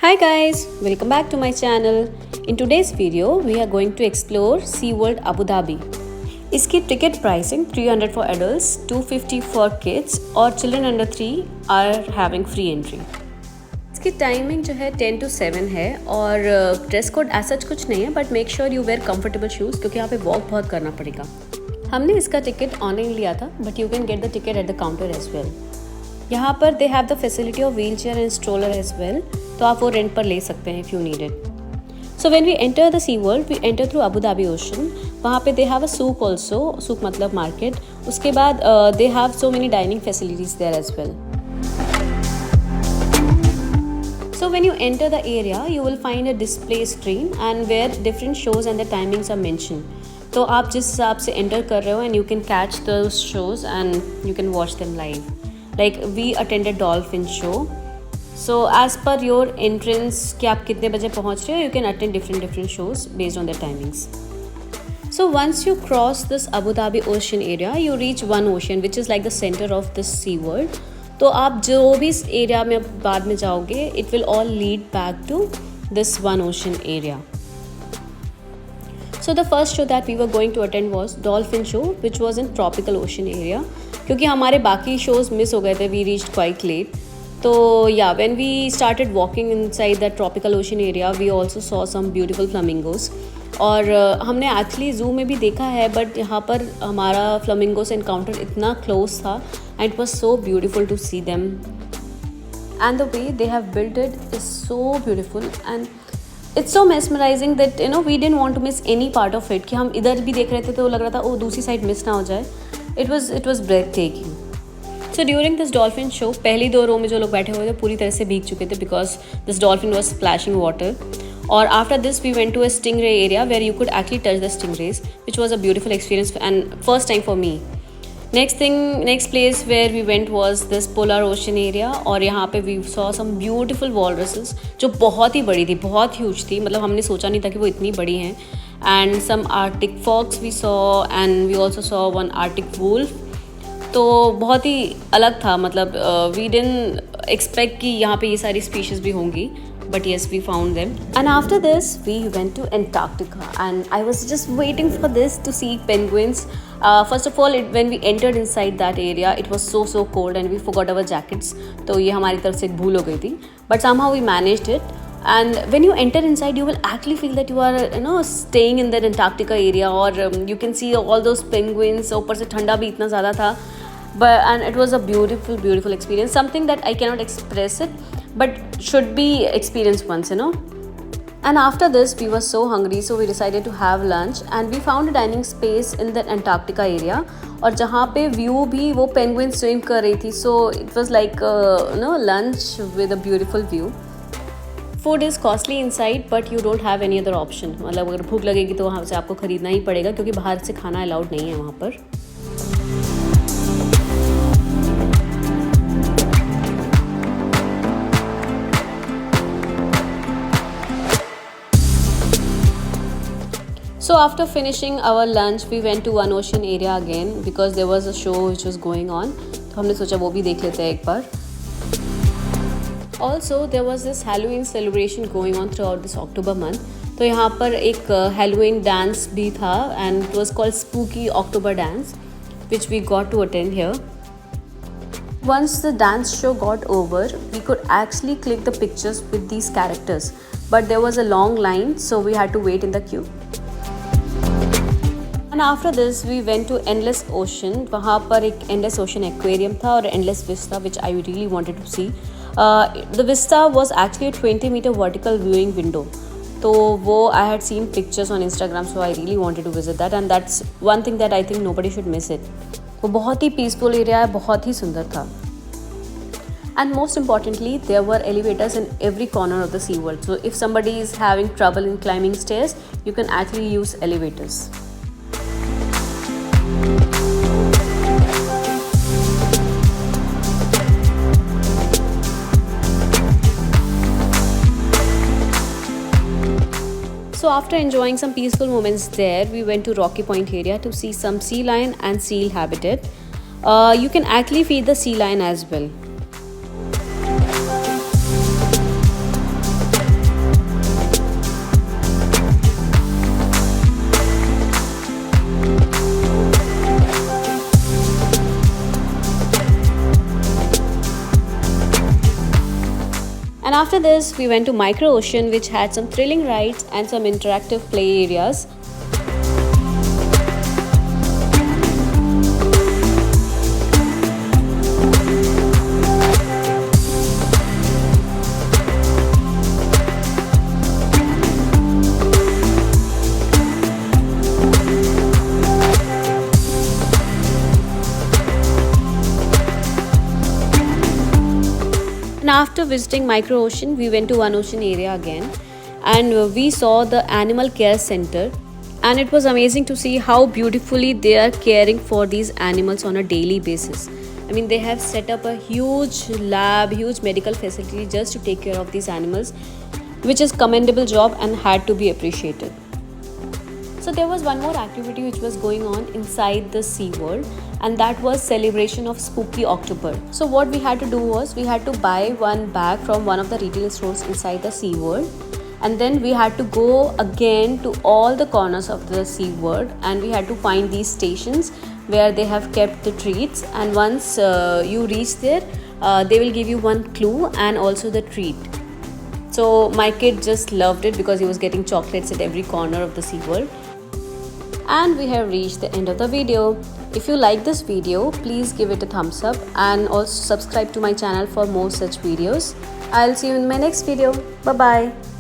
Hi guys, welcome back to my channel. In today's video, we are going to explore Seaworld Abu Dhabi. इसकी ticket pricing 300 for adults, 250 for kids और children under 3 are having free entry. इसकी timing जो है 10 to 7 है और dress code ऐसा कुछ नहीं है, but make sure you wear comfortable shoes क्योंकि यहाँ पे वॉक बहुत करना पड़ेगा. हमने इसका टिकट ऑनलाइन लिया था, but you can get the ticket at the counter as well. यहाँ पर they have the facility of wheel chair and stroller as well, तो आप वो रेंट पर ले सकते हैं if you need it. So when we enter the sea world we enter through Abu Dhabi ocean. वहाँ पे दे हैव अ सूक ऑल्सो, सूक मतलब मार्केट. उसके बाद they have so many dining facilities there as well. So when you enter the area, you will find a display screen and where different shows and the timings are mentioned. तो आप जिस हिसाब से enter कर रहे हो and you can catch those shows and you can watch them live. Like we attended Dolphin Show. So as per your entrance कि आप कितने बजे पहुँच रहे हो, you can attend different shows based on their timings. So once you cross this Abu Dhabi Ocean area, you reach one ocean which is like the center of this sea world. तो आप जो भी इस area में बाद में जाओगे, it will all lead back to this one ocean area. So the first show that we were going to attend was dolphin show which was in tropical ocean area. क्योंकि हमारे बाकी शोज मिस हो गए थे, we reached quite late. तो या when we started walking inside the tropical ocean area we also saw some beautiful flamingos. और हमने एक्चुअली जू में भी देखा है, बट यहाँ पर हमारा फ्लामिंगोस एनकाउंटर इतना क्लोज था and it was so beautiful to see them, and the way they have built it is so beautiful and it's so mesmerizing that we didn't want to miss any part of it. कि हम इधर भी देख रहे थे तो लग रहा था ओ दूसरी साइड मिस ना हो जाए. it was breathtaking. So during this dolphin show पहली 2 रो में जो लोग बैठे हुए थे पूरी तरह से भीग चुके थे because this dolphin was splashing water. और after this we went to a stingray area where you could actually touch the stingrays, which was a beautiful experience and first time for me. Next place where we went was this polar ocean area. और यहाँ पे we saw some beautiful walruses जो बहुत ही बड़ी थी, बहुत huge थी. मतलब हमने सोचा नहीं था कि वो इतनी बड़ी हैं. And some arctic fox we saw and we also saw one arctic wolf. तो बहुत ही अलग था. मतलब we didn't expect कि यहाँ पे ये सारी species भी होंगी. But yes, we found them. And after this, we went to Antarctica. And I was just waiting for this to see penguins. First of all, when we entered inside that area, it was so cold and we forgot our jackets. तो ये हमारी तरफ से एक भूल हो गई थी. But somehow we managed it. And when you enter inside, you will actually feel that you are, staying in that Antarctica area. Or you can see all those penguins. ऊपर से ठंडा भी इतना ज़्यादा था. And it was a beautiful experience. Something that I cannot express it, but should be experienced once. And after this we were so hungry, so we decided to have lunch and we found a dining space in the Antarctica area. और जहाँ पे view भी वो penguin swim कर रही थी, so it was like lunch with a beautiful view. Food is costly inside, but you don't have any other option. मतलब अगर भूख लगेगी तो वहाँ से आपको खरीदना ही पड़ेगा क्योंकि बाहर से खाना अलाउड नहीं है वहाँ पर. So after finishing our lunch, we went to one ocean area again because there was a show which was going on. तो हमने सोचा वो भी देख लेते हैं एक बार. Also, there was this Halloween celebration going on throughout this October month. तो यहाँ पर एक Halloween dance भी था and it was called Spooky October Dance, which we got to attend here. Once the dance show got over, we could actually click the pictures with these characters, but there was a long line, so we had to wait in the queue. And after this we went to Endless Ocean. वहाँ पर एक Endless Ocean aquarium था और Endless Vista which I really wanted to see. The Vista was actually a 20-meter vertical viewing window. तो वो I had seen pictures on Instagram, so I really wanted to visit that and that's one thing that I think nobody should miss it. वो बहुत ही peaceful area है, बहुत ही सुंदर था. And most importantly, there were elevators in every corner of the SeaWorld. So if somebody is having trouble in climbing stairs, you can actually use elevators. So after enjoying some peaceful moments there, we went to Rocky Point area to see some sea lion and seal habitat. You can actually feed the sea lion as well. after this, we went to Micro Ocean, which had some thrilling rides and some interactive play areas. And after visiting Micro Ocean, we went to One Ocean area again, and we saw the animal care center, and it was amazing to see how beautifully they are caring for these animals on a daily basis. I mean, they have set up a huge lab, huge medical facility just to take care of these animals, which is commendable job and had to be appreciated. So there was one more activity which was going on inside the Sea World, and that was celebration of spooky October. So what we had to do was we had to buy one bag from one of the retail stores inside the Sea World, and then we had to go again to all the corners of the Sea World, and we had to find these stations where they have kept the treats, and once you reach there, they will give you one clue and also the treat. So my kid just loved it because he was getting chocolates at every corner of the Sea World. And we have reached the end of the video. If you like this video, please give it a thumbs up and also subscribe to my channel for more such videos. I'll see you in my next video. Bye bye.